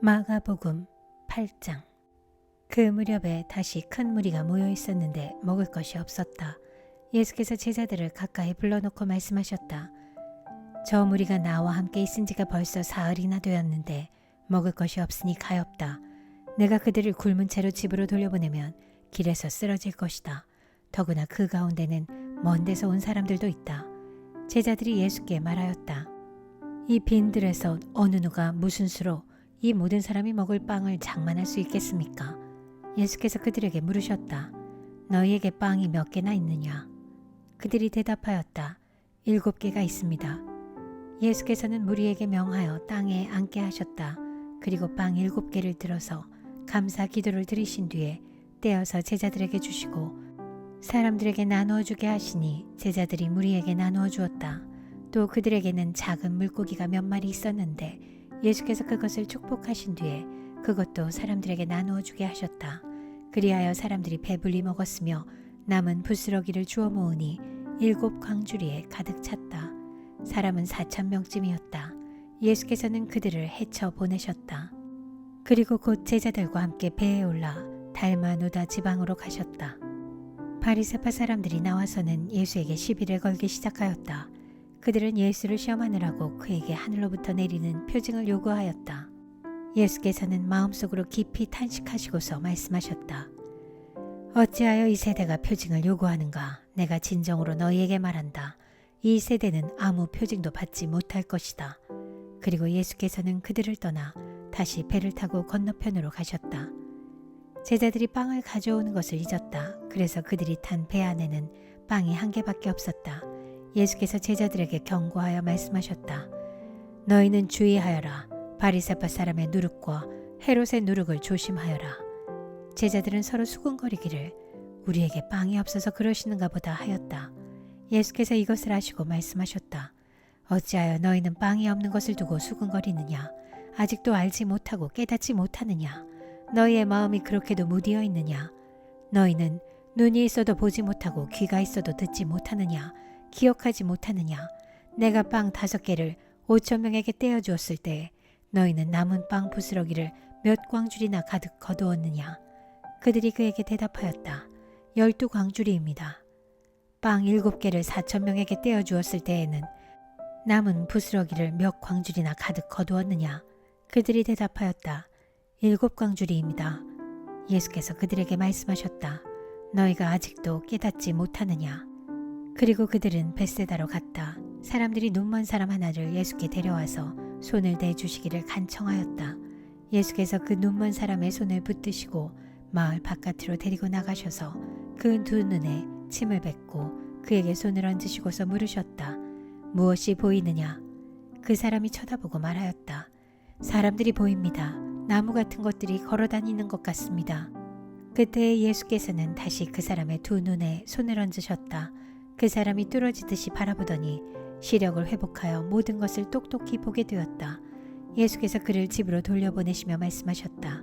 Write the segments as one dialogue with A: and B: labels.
A: 마가복음 8장. 그 무렵에 다시 큰 무리가 모여 있었는데 먹을 것이 없었다. 예수께서 제자들을 가까이 불러놓고 말씀하셨다. 저 무리가 나와 함께 있은 지가 벌써 사흘이나 되었는데 먹을 것이 없으니 가엾다. 내가 그들을 굶은 채로 집으로 돌려보내면 길에서 쓰러질 것이다. 더구나 그 가운데는 먼 데서 온 사람들도 있다. 제자들이 예수께 말하였다. 이 빈들에서 어느 누가 무슨 수로 이 모든 사람이 먹을 빵을 장만할 수 있겠습니까? 예수께서 그들에게 물으셨다. 너희에게 빵이 몇 개나 있느냐? 그들이 대답하였다. 7개가 있습니다. 예수께서는 무리에게 명하여 땅에 앉게 하셨다. 그리고 빵 7개를 들어서 감사 기도를 드리신 뒤에 떼어서 제자들에게 주시고 사람들에게 나누어 주게 하시니 제자들이 무리에게 나누어 주었다. 또 그들에게는 작은 물고기가 몇 마리 있었는데 예수께서 그것을 축복하신 뒤에 그것도 사람들에게 나누어 주게 하셨다. 그리하여 사람들이 배불리 먹었으며 남은 부스러기를 주워 모으니 7 광주리에 가득 찼다. 사람은 4,000명쯤이었다. 예수께서는 그들을 헤쳐 보내셨다. 그리고 곧 제자들과 함께 배에 올라 달마누다 지방으로 가셨다. 바리새파 사람들이 나와서는 예수에게 시비를 걸기 시작하였다. 그들은 예수를 시험하느라고 그에게 하늘로부터 내리는 표징을 요구하였다. 예수께서는 마음속으로 깊이 탄식하시고서 말씀하셨다. 어찌하여 이 세대가 표징을 요구하는가? 내가 진정으로 너희에게 말한다. 이 세대는 아무 표징도 받지 못할 것이다. 그리고 예수께서는 그들을 떠나 다시 배를 타고 건너편으로 가셨다. 제자들이 빵을 가져오는 것을 잊었다. 그래서 그들이 탄 배 안에는 빵이 1개밖에 없었다. 예수께서 제자들에게 경고하여 말씀하셨다. 너희는 주의하여라. 바리새파 사람의 누룩과 헤롯의 누룩을 조심하여라. 제자들은 서로 수군거리기를 우리에게 빵이 없어서 그러시는가 보다 하였다. 예수께서 이것을 아시고 말씀하셨다. 어찌하여 너희는 빵이 없는 것을 두고 수군거리느냐? 아직도 알지 못하고 깨닫지 못하느냐? 너희의 마음이 그렇게도 무디어 있느냐? 너희는 눈이 있어도 보지 못하고 귀가 있어도 듣지 못하느냐? 기억하지 못하느냐? 내가 빵 5개를 5,000명에게 떼어주었을 때 너희는 남은 빵 부스러기를 몇 광줄이나 가득 거두었느냐? 그들이 그에게 대답하였다. 12광줄이입니다. 빵 7개를 4,000명에게 떼어주었을 때에는 남은 부스러기를 몇 광줄이나 가득 거두었느냐? 그들이 대답하였다. 7광줄이입니다. 예수께서 그들에게 말씀하셨다. 너희가 아직도 깨닫지 못하느냐? 그리고 그들은 벳세다로 갔다. 사람들이 눈먼 사람 하나를 예수께 데려와서 손을 대주시기를 간청하였다. 예수께서 그 눈먼 사람의 손을 붙드시고 마을 바깥으로 데리고 나가셔서 그 2 눈에 침을 뱉고 그에게 손을 얹으시고서 물으셨다. 무엇이 보이느냐? 그 사람이 쳐다보고 말하였다. 사람들이 보입니다. 나무 같은 것들이 걸어다니는 것 같습니다. 그때 예수께서는 다시 그 사람의 2 눈에 손을 얹으셨다. 그 사람이 뚫어지듯이 바라보더니 시력을 회복하여 모든 것을 똑똑히 보게 되었다. 예수께서 그를 집으로 돌려보내시며 말씀하셨다.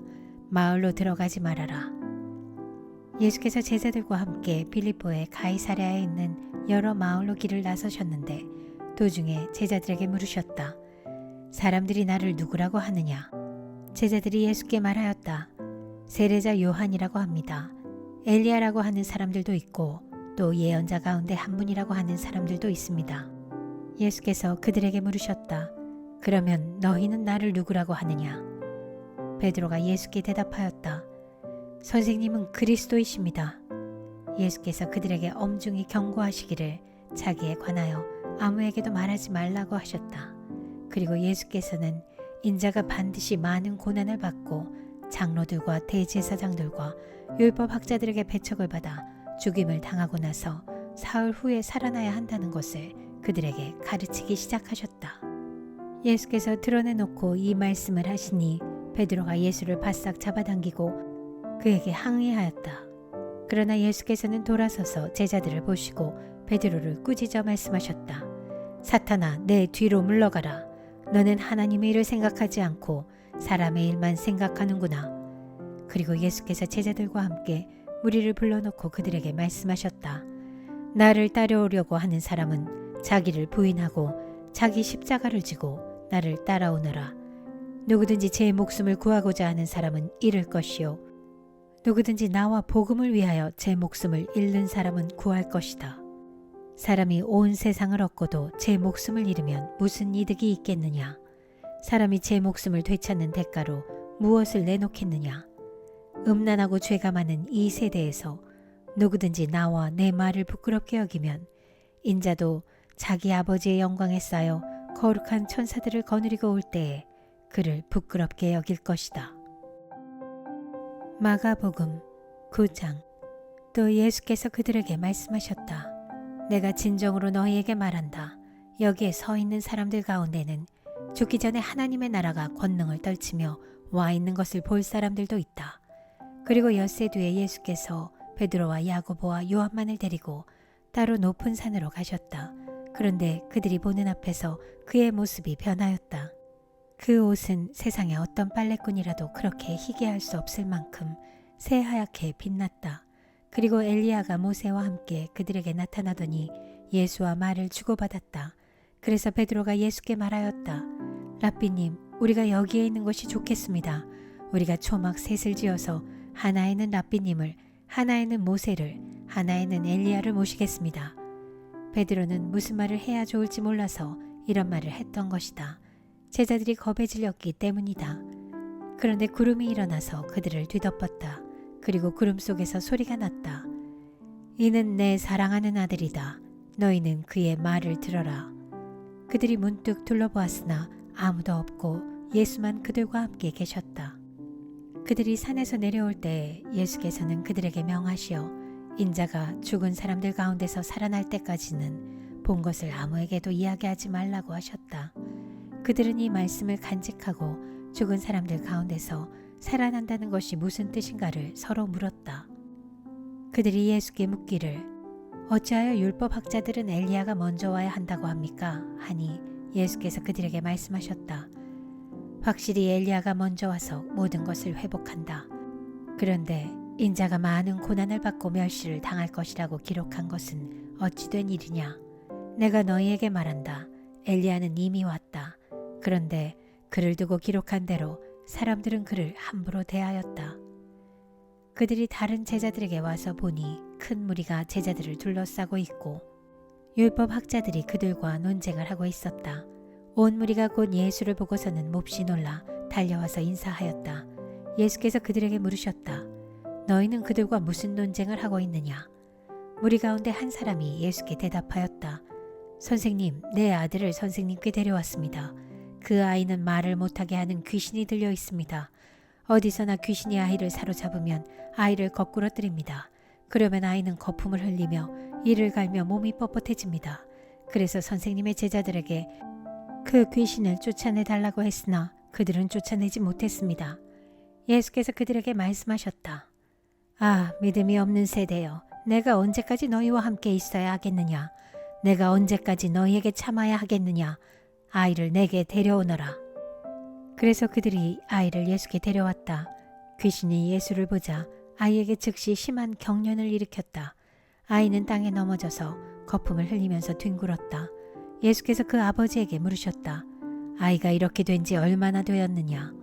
A: 마을로 들어가지 말아라. 예수께서 제자들과 함께 빌립보의 가이사랴에 있는 여러 마을로 길을 나서셨는데 도중에 제자들에게 물으셨다. 사람들이 나를 누구라고 하느냐? 제자들이 예수께 말하였다. 세례자 요한이라고 합니다. 엘리야라고 하는 사람들도 있고 또 예언자 가운데 한 분이라고 하는 사람들도 있습니다. 예수께서 그들에게 물으셨다. 그러면 너희는 나를 누구라고 하느냐? 베드로가 예수께 대답하였다. 선생님은 그리스도이십니다. 예수께서 그들에게 엄중히 경고하시기를 자기에 관하여 아무에게도 말하지 말라고 하셨다. 그리고 예수께서는 인자가 반드시 많은 고난을 받고 장로들과 대제사장들과 율법학자들에게 배척을 받아 죽임을 당하고 나서 사흘 후에 살아나야 한다는 것을 그들에게 가르치기 시작하셨다. 예수께서 드러내놓고 이 말씀을 하시니 베드로가 예수를 바싹 잡아당기고 그에게 항의하였다. 그러나 예수께서는 돌아서서 제자들을 보시고 베드로를 꾸짖어 말씀하셨다. 사탄아, 내 뒤로 물러가라. 너는 하나님의 일을 생각하지 않고 사람의 일만 생각하는구나. 그리고 예수께서 제자들과 함께 무리를 불러놓고 그들에게 말씀하셨다. 나를 따라오려고 하는 사람은 자기를 부인하고 자기 십자가를 지고 나를 따라오너라. 누구든지 제 목숨을 구하고자 하는 사람은 잃을 것이요 누구든지 나와 복음을 위하여 제 목숨을 잃는 사람은 구할 것이다. 사람이 온 세상을 얻고도 제 목숨을 잃으면 무슨 이득이 있겠느냐? 사람이 제 목숨을 되찾는 대가로 무엇을 내놓겠느냐? 음란하고 죄가 많은 이 세대에서 누구든지 나와 내 말을 부끄럽게 여기면 인자도 자기 아버지의 영광에 쌓여 거룩한 천사들을 거느리고 올 때에 그를 부끄럽게 여길 것이다. 마가복음 9장. 또 예수께서 그들에게 말씀하셨다. 내가 진정으로 너희에게 말한다. 여기에 서 있는 사람들 가운데는 죽기 전에 하나님의 나라가 권능을 떨치며 와 있는 것을 볼 사람들도 있다. 그리고 엿새 뒤에 예수께서 베드로와 야고보와 요한만을 데리고 따로 높은 산으로 가셨다. 그런데 그들이 보는 앞에서 그의 모습이 변하였다. 그 옷은 세상의 어떤 빨래꾼이라도 그렇게 희게 할 수 없을 만큼 새하얗게 빛났다. 그리고 엘리야가 모세와 함께 그들에게 나타나더니 예수와 말을 주고받았다. 그래서 베드로가 예수께 말하였다. 랍비님, 우리가 여기에 있는 것이 좋겠습니다. 우리가 초막 셋을 지어서 하나에는 랍비님을, 하나에는 모세를, 하나에는 엘리야를 모시겠습니다. 베드로는 무슨 말을 해야 좋을지 몰라서 이런 말을 했던 것이다. 제자들이 겁에 질렸기 때문이다. 그런데 구름이 일어나서 그들을 뒤덮었다. 그리고 구름 속에서 소리가 났다. 이는 내 사랑하는 아들이다. 너희는 그의 말을 들어라. 그들이 문득 둘러보았으나 아무도 없고 예수만 그들과 함께 계셨다. 그들이 산에서 내려올 때 예수께서는 그들에게 명하시어 인자가 죽은 사람들 가운데서 살아날 때까지는 본 것을 아무에게도 이야기하지 말라고 하셨다. 그들은 이 말씀을 간직하고 죽은 사람들 가운데서 살아난다는 것이 무슨 뜻인가를 서로 물었다. 그들이 예수께 묻기를 어찌하여 율법학자들은 엘리야가 먼저 와야 한다고 합니까? 하니 예수께서 그들에게 말씀하셨다. 확실히 엘리야가 먼저 와서 모든 것을 회복한다. 그런데 인자가 많은 고난을 받고 멸시를 당할 것이라고 기록한 것은 어찌 된 일이냐? 내가 너희에게 말한다. 엘리야는 이미 왔다. 그런데 그를 두고 기록한 대로 사람들은 그를 함부로 대하였다. 그들이 다른 제자들에게 와서 보니 큰 무리가 제자들을 둘러싸고 있고 율법 학자들이 그들과 논쟁을 하고 있었다. 온 무리가 곧 예수를 보고서는 몹시 놀라 달려와서 인사하였다. 예수께서 그들에게 물으셨다. 너희는 그들과 무슨 논쟁을 하고 있느냐? 무리 가운데 한 사람이 예수께 대답하였다. 선생님, 내 아들을 선생님께 데려왔습니다. 그 아이는 말을 못하게 하는 귀신이 들려 있습니다. 어디서나 귀신이 아이를 사로잡으면 아이를 거꾸러뜨립니다. 그러면 아이는 거품을 흘리며 이를 갈며 몸이 뻣뻣해집니다. 그래서 선생님의 제자들에게 그 귀신을 쫓아내달라고 했으나 그들은 쫓아내지 못했습니다. 예수께서 그들에게 말씀하셨다. 아, 믿음이 없는 세대여, 내가 언제까지 너희와 함께 있어야 하겠느냐? 내가 언제까지 너희에게 참아야 하겠느냐? 아이를 내게 데려오너라. 그래서 그들이 아이를 예수께 데려왔다. 귀신이 예수를 보자 아이에게 즉시 심한 경련을 일으켰다. 아이는 땅에 넘어져서 거품을 흘리면서 뒹굴었다. 예수께서 그 아버지에게 물으셨다. 아이가 이렇게 된 지 얼마나 되었느냐?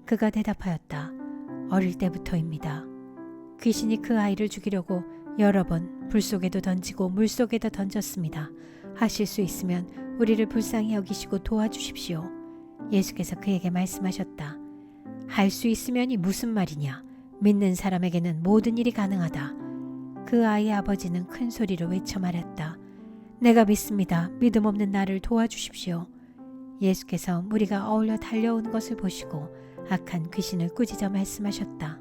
A: 그가 대답하였다. 어릴 때부터입니다. 귀신이 그 아이를 죽이려고 여러 번 불 속에도 던지고 물 속에도 던졌습니다. 하실 수 있으면 우리를 불쌍히 여기시고 도와주십시오. 예수께서 그에게 말씀하셨다. 할 수 있으면이 무슨 말이냐? 믿는 사람에게는 모든 일이 가능하다. 그 아이의 아버지는 큰 소리로 외쳐 말했다. 내가 믿습니다. 믿음 없는 나를 도와주십시오. 예수께서 무리가 어울려 달려오는 것을 보시고 악한 귀신을 꾸짖어 말씀하셨다.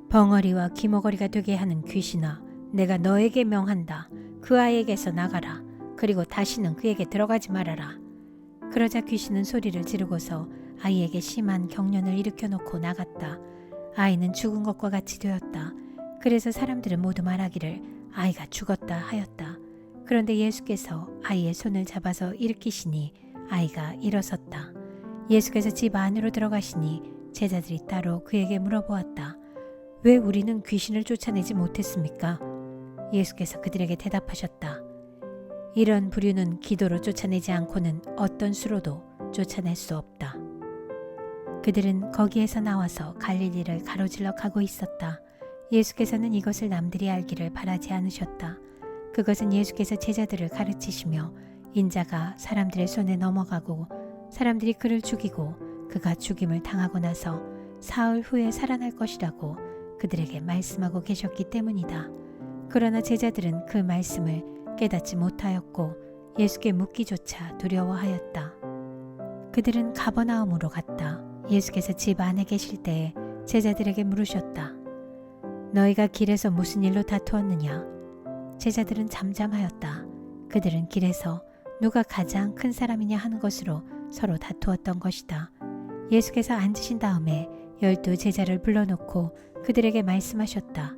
A: 벙어리와 기머거리가 되게 하는 귀신아, 내가 너에게 명한다. 그 아이에게서 나가라. 그리고 다시는 그에게 들어가지 말아라. 그러자 귀신은 소리를 지르고서 아이에게 심한 경련을 일으켜 놓고 나갔다. 아이는 죽은 것과 같이 되었다. 그래서 사람들은 모두 말하기를 아이가 죽었다 하였다. 그런데 예수께서 아이의 손을 잡아서 일으키시니 아이가 일어섰다. 예수께서 집 안으로 들어가시니 제자들이 따로 그에게 물어보았다. 왜 우리는 귀신을 쫓아내지 못했습니까? 예수께서 그들에게 대답하셨다. 이런 부류는 기도로 쫓아내지 않고는 어떤 수로도 쫓아낼 수 없다. 그들은 거기에서 나와서 갈릴리를 가로질러 가고 있었다. 예수께서는 이것을 남들이 알기를 바라지 않으셨다. 그것은 예수께서 제자들을 가르치시며 인자가 사람들의 손에 넘어가고 사람들이 그를 죽이고 그가 죽임을 당하고 나서 사흘 후에 살아날 것이라고 그들에게 말씀하고 계셨기 때문이다. 그러나 제자들은 그 말씀을 깨닫지 못하였고 예수께 묻기조차 두려워하였다. 그들은 가버나움으로 갔다. 예수께서 집 안에 계실 때에 제자들에게 물으셨다. 너희가 길에서 무슨 일로 다투었느냐? 제자들은 잠잠하였다. 그들은 길에서 누가 가장 큰 사람이냐 하는 것으로 서로 다투었던 것이다. 예수께서 앉으신 다음에 12 제자를 불러놓고 그들에게 말씀하셨다.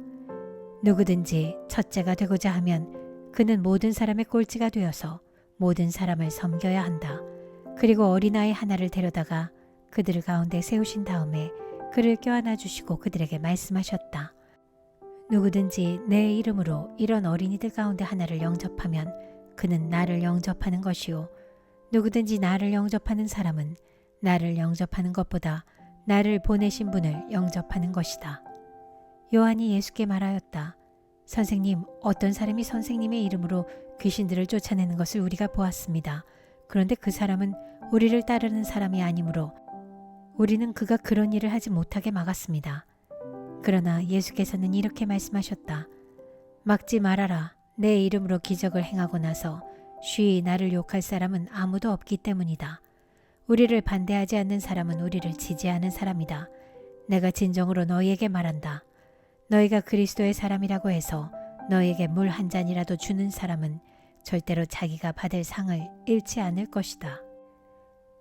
A: 누구든지 첫째가 되고자 하면 그는 모든 사람의 꼴찌가 되어서 모든 사람을 섬겨야 한다. 그리고 어린아이 하나를 데려다가 그들 가운데 세우신 다음에 그를 껴안아 주시고 그들에게 말씀하셨다. 누구든지 내 이름으로 이런 어린이들 가운데 하나를 영접하면 그는 나를 영접하는 것이요. 누구든지 나를 영접하는 사람은 나를 영접하는 것보다 나를 보내신 분을 영접하는 것이다. 요한이 예수께 말하였다. 선생님, 어떤 사람이 선생님의 이름으로 귀신들을 쫓아내는 것을 우리가 보았습니다. 그런데 그 사람은 우리를 따르는 사람이 아니므로 우리는 그가 그런 일을 하지 못하게 막았습니다. 그러나 예수께서는 이렇게 말씀하셨다. 막지 말아라. 내 이름으로 기적을 행하고 나서 쉬이 나를 욕할 사람은 아무도 없기 때문이다. 우리를 반대하지 않는 사람은 우리를 지지하는 사람이다. 내가 진정으로 너희에게 말한다. 너희가 그리스도의 사람이라고 해서 너희에게 물 한 잔이라도 주는 사람은 절대로 자기가 받을 상을 잃지 않을 것이다.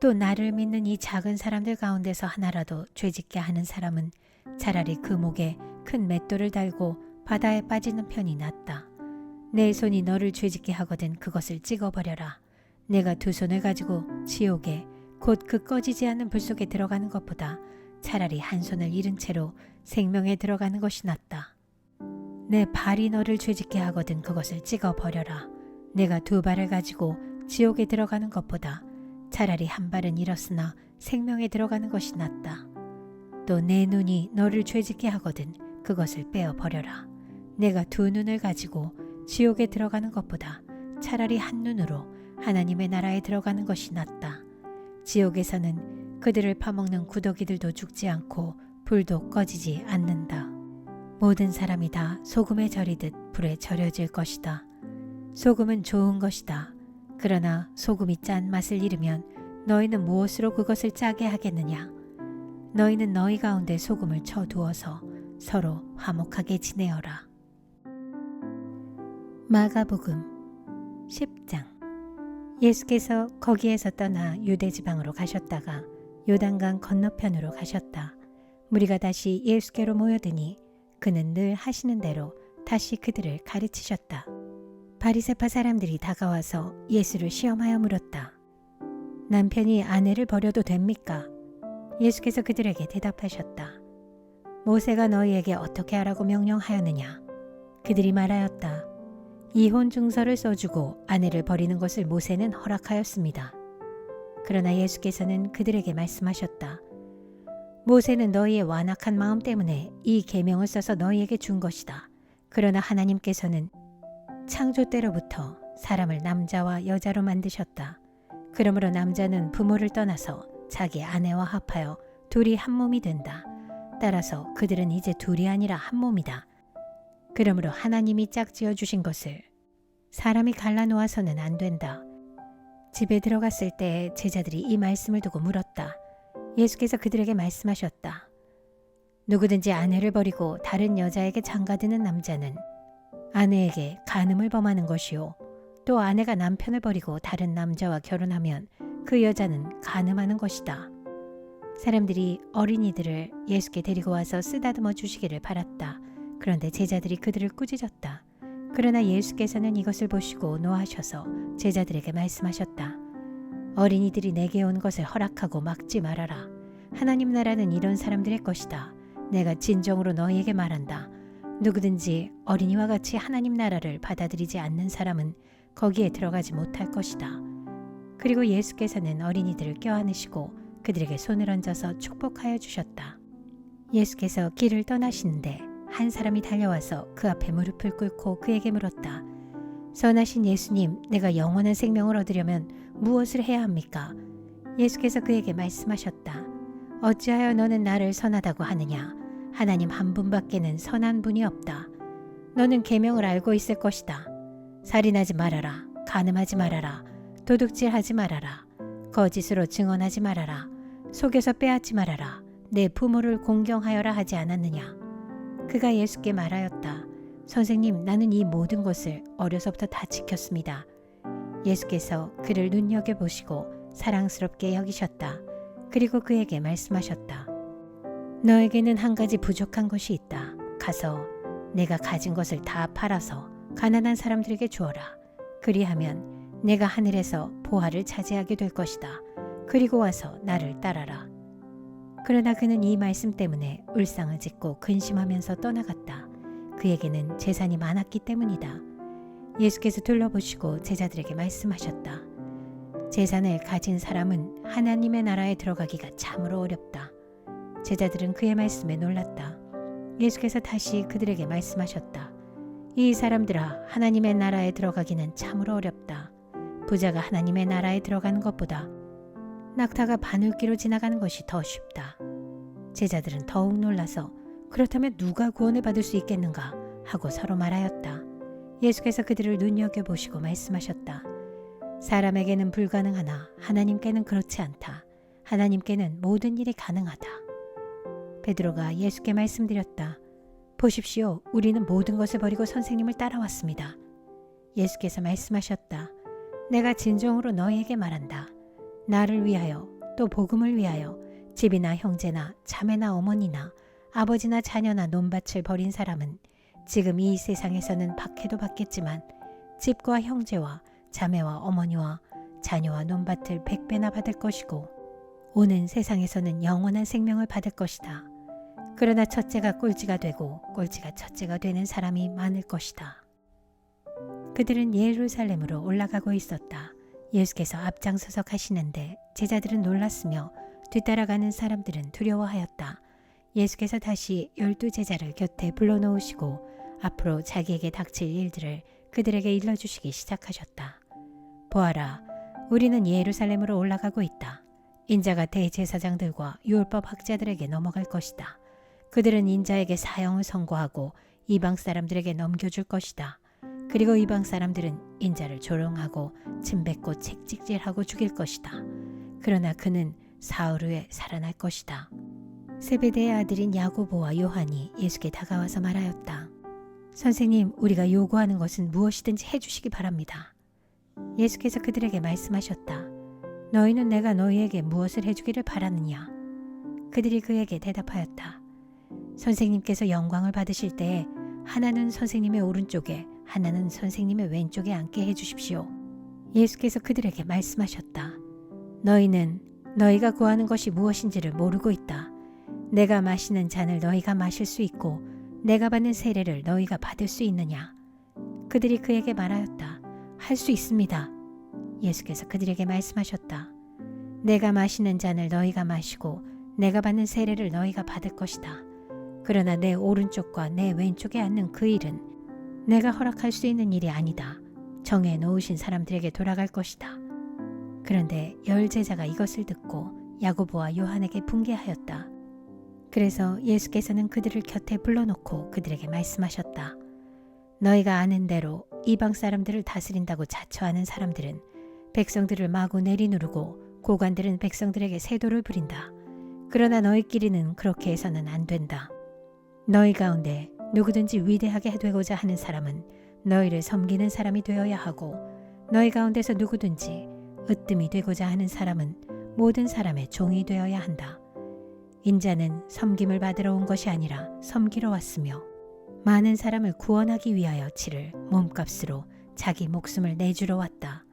A: 또 나를 믿는 이 작은 사람들 가운데서 하나라도 죄짓게 하는 사람은 차라리 그 목에 큰 맷돌을 달고 바다에 빠지는 편이 낫다. 내 손이 너를 죄짓게 하거든 그것을 찍어버려라. 내가 2 손을 가지고 지옥에 곧 그 꺼지지 않는 불 속에 들어가는 것보다 차라리 한 손을 잃은 채로 생명에 들어가는 것이 낫다. 내 발이 너를 죄짓게 하거든 그것을 찍어버려라. 내가 2 발을 가지고 지옥에 들어가는 것보다 차라리 한 발은 잃었으나 생명에 들어가는 것이 낫다. 또 내 눈이 너를 죄짓게 하거든 그것을 빼어버려라. 내가 2 눈을 가지고 지옥에 들어가는 것보다 차라리 한 눈으로 하나님의 나라에 들어가는 것이 낫다. 지옥에서는 그들을 파먹는 구더기들도 죽지 않고 불도 꺼지지 않는다. 모든 사람이 다 소금에 절이듯 불에 절여질 것이다. 소금은 좋은 것이다. 그러나 소금이 짠 맛을 잃으면 너희는 무엇으로 그것을 짜게 하겠느냐? 너희는 너희 가운데 소금을 쳐두어서 서로 화목하게 지내어라. 마가복음 10장. 예수께서 거기에서 떠나 유대지방으로 가셨다가 요단강 건너편으로 가셨다. 무리가 다시 예수께로 모여드니 그는 늘 하시는 대로 다시 그들을 가르치셨다. 바리새파 사람들이 다가와서 예수를 시험하여 물었다. 남편이 아내를 버려도 됩니까? 예수께서 그들에게 대답하셨다. 모세가 너희에게 어떻게 하라고 명령하였느냐? 그들이 말하였다. 이혼 증서를 써주고 아내를 버리는 것을 모세는 허락하였습니다. 그러나 예수께서는 그들에게 말씀하셨다. 모세는 너희의 완악한 마음 때문에 이 계명을 써서 너희에게 준 것이다. 그러나 하나님께서는 창조 때로부터 사람을 남자와 여자로 만드셨다. 그러므로 남자는 부모를 떠나서 자기 아내와 합하여 둘이 한 몸이 된다. 따라서 그들은 이제 둘이 아니라 한 몸이다. 그러므로 하나님이 짝지어 주신 것을 사람이 갈라놓아서는 안 된다. 집에 들어갔을 때 제자들이 이 말씀을 두고 물었다. 예수께서 그들에게 말씀하셨다. 누구든지 아내를 버리고 다른 여자에게 장가드는 남자는 아내에게 간음을 범하는 것이요. 또 아내가 남편을 버리고 다른 남자와 결혼하면 그 여자는 간음하는 것이다. 사람들이 어린이들을 예수께 데리고 와서 쓰다듬어 주시기를 바랐다. 그런데 제자들이 그들을 꾸짖었다. 그러나 예수께서는 이것을 보시고 노하셔서 제자들에게 말씀하셨다. 어린이들이 내게 온 것을 허락하고 막지 말아라. 하나님 나라는 이런 사람들의 것이다. 내가 진정으로 너희에게 말한다. 누구든지 어린이와 같이 하나님 나라를 받아들이지 않는 사람은 거기에 들어가지 못할 것이다. 그리고 예수께서는 어린이들을 껴안으시고 그들에게 손을 얹어서 축복하여 주셨다. 예수께서 길을 떠나시는데 한 사람이 달려와서 그 앞에 무릎을 꿇고 그에게 물었다. 선하신 예수님, 내가 영원한 생명을 얻으려면 무엇을 해야 합니까? 예수께서 그에게 말씀하셨다. 어찌하여 너는 나를 선하다고 하느냐? 하나님 한 분밖에는 선한 분이 없다. 너는 계명을 알고 있을 것이다. 살인하지 말아라. 간음하지 말아라. 도둑질하지 말아라. 거짓으로 증언하지 말아라. 속여서 빼앗지 말아라. 내 부모를 공경하여라 하지 않았느냐? 그가 예수께 말하였다. 선생님, 나는 이 모든 것을 어려서부터 다 지켰습니다. 예수께서 그를 눈여겨보시고 사랑스럽게 여기셨다. 그리고 그에게 말씀하셨다. 너에게는 한 가지 부족한 것이 있다. 가서 내가 가진 것을 다 팔아서 가난한 사람들에게 주어라. 그리하면 내가 하늘에서 보화를 차지하게 될 것이다. 그리고 와서 나를 따라라. 그러나 그는 이 말씀 때문에 울상을 짓고 근심하면서 떠나갔다. 그에게는 재산이 많았기 때문이다. 예수께서 둘러보시고 제자들에게 말씀하셨다. 재산을 가진 사람은 하나님의 나라에 들어가기가 참으로 어렵다. 제자들은 그의 말씀에 놀랐다. 예수께서 다시 그들에게 말씀하셨다. 이 사람들아, 하나님의 나라에 들어가기는 참으로 어렵다. 부자가 하나님의 나라에 들어가는 것보다 낙타가 바늘귀로 지나가는 것이 더 쉽다. 제자들은 더욱 놀라서 그렇다면 누가 구원을 받을 수 있겠는가 하고 서로 말하였다. 예수께서 그들을 눈여겨보시고 말씀하셨다. 사람에게는 불가능하나 하나님께는 그렇지 않다. 하나님께는 모든 일이 가능하다. 베드로가 예수께 말씀드렸다. 보십시오. 우리는 모든 것을 버리고 선생님을 따라왔습니다. 예수께서 말씀하셨다. 내가 진정으로 너희에게 말한다. 나를 위하여 또 복음을 위하여 집이나 형제나 자매나 어머니나 아버지나 자녀나 논밭을 버린 사람은 지금 이 세상에서는 박해도 받겠지만 집과 형제와 자매와 어머니와 자녀와 논밭을 100배나 받을 것이고 오는 세상에서는 영원한 생명을 받을 것이다. 그러나 첫째가 꼴찌가 되고 꼴찌가 첫째가 되는 사람이 많을 것이다. 그들은 예루살렘으로 올라가고 있었다. 예수께서 앞장서서 가시는데 제자들은 놀랐으며 뒤따라가는 사람들은 두려워하였다. 예수께서 다시 12제자를 곁에 불러놓으시고 앞으로 자기에게 닥칠 일들을 그들에게 일러주시기 시작하셨다. 보아라, 우리는 예루살렘으로 올라가고 있다. 인자가 대제사장들과 율법 학자들에게 넘어갈 것이다. 그들은 인자에게 사형을 선고하고 이방 사람들에게 넘겨줄 것이다. 그리고 이방 사람들은 인자를 조롱하고 침뱉고 책찍질하고 죽일 것이다. 그러나 그는 사흘 후에 살아날 것이다. 세베대의 아들인 야고보와 요한이 예수께 다가와서 말하였다. 선생님, 우리가 요구하는 것은 무엇이든지 해주시기 바랍니다. 예수께서 그들에게 말씀하셨다. 너희는 내가 너희에게 무엇을 해주기를 바라느냐? 그들이 그에게 대답하였다. 선생님께서 영광을 받으실 때에 하나는 선생님의 오른쪽에 하나는 선생님의 왼쪽에 앉게 해주십시오. 예수께서 그들에게 말씀하셨다. 너희는 너희가 구하는 것이 무엇인지를 모르고 있다. 내가 마시는 잔을 너희가 마실 수 있고 내가 받는 세례를 너희가 받을 수 있느냐? 그들이 그에게 말하였다. 할 수 있습니다. 예수께서 그들에게 말씀하셨다. 내가 마시는 잔을 너희가 마시고 내가 받는 세례를 너희가 받을 것이다. 그러나 내 오른쪽과 내 왼쪽에 앉는 그 일은 내가 허락할 수 있는 일이 아니다. 정해 놓으신 사람들에게 돌아갈 것이다. 그런데 10제자가 이것을 듣고 야고보와 요한에게 분개하였다. 그래서 예수께서는 그들을 곁에 불러놓고 그들에게 말씀하셨다. 너희가 아는 대로 이방 사람들을 다스린다고 자처하는 사람들은 백성들을 마구 내리누르고 고관들은 백성들에게 세도를 부린다. 그러나 너희끼리는 그렇게 해서는 안 된다. 너희 가운데 누구든지 위대하게 되고자 하는 사람은 너희를 섬기는 사람이 되어야 하고 너희 가운데서 누구든지 으뜸이 되고자 하는 사람은 모든 사람의 종이 되어야 한다. 인자는 섬김을 받으러 온 것이 아니라 섬기러 왔으며 많은 사람을 구원하기 위하여 치를 몸값으로 자기 목숨을 내주러 왔다.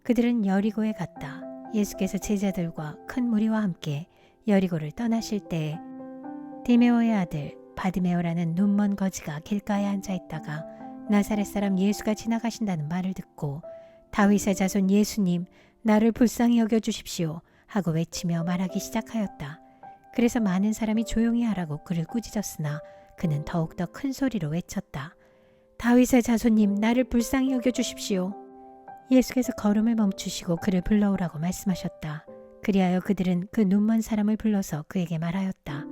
A: 그들은 여리고에 갔다. 예수께서 제자들과 큰 무리와 함께 여리고를 떠나실 때에 디메오의 아들 바디메오라는 눈먼 거지가 길가에 앉아있다가 나사렛 사람 예수가 지나가신다는 말을 듣고 다윗의 자손 예수님, 나를 불쌍히 여겨주십시오 하고 외치며 말하기 시작하였다. 그래서 많은 사람이 조용히 하라고 그를 꾸짖었으나 그는 더욱더 큰 소리로 외쳤다. 다윗의 자손님, 나를 불쌍히 여겨주십시오. 예수께서 걸음을 멈추시고 그를 불러오라고 말씀하셨다. 그리하여 그들은 그 눈먼 사람을 불러서 그에게 말하였다.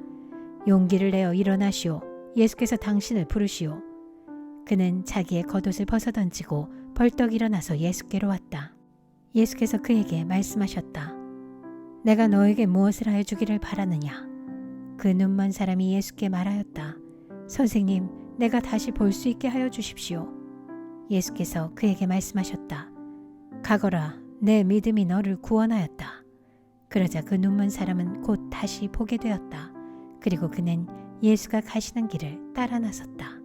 A: 용기를 내어 일어나시오. 예수께서 당신을 부르시오. 그는 자기의 겉옷을 벗어던지고 벌떡 일어나서 예수께로 왔다. 예수께서 그에게 말씀하셨다. 내가 너에게 무엇을 하여 주기를 바라느냐? 그 눈먼 사람이 예수께 말하였다. 선생님, 내가 다시 볼 수 있게 하여 주십시오. 예수께서 그에게 말씀하셨다. 가거라, 내 믿음이 너를 구원하였다. 그러자 그 눈먼 사람은 곧 다시 보게 되었다. 그리고 그는 예수가 가시는 길을 따라 나섰다.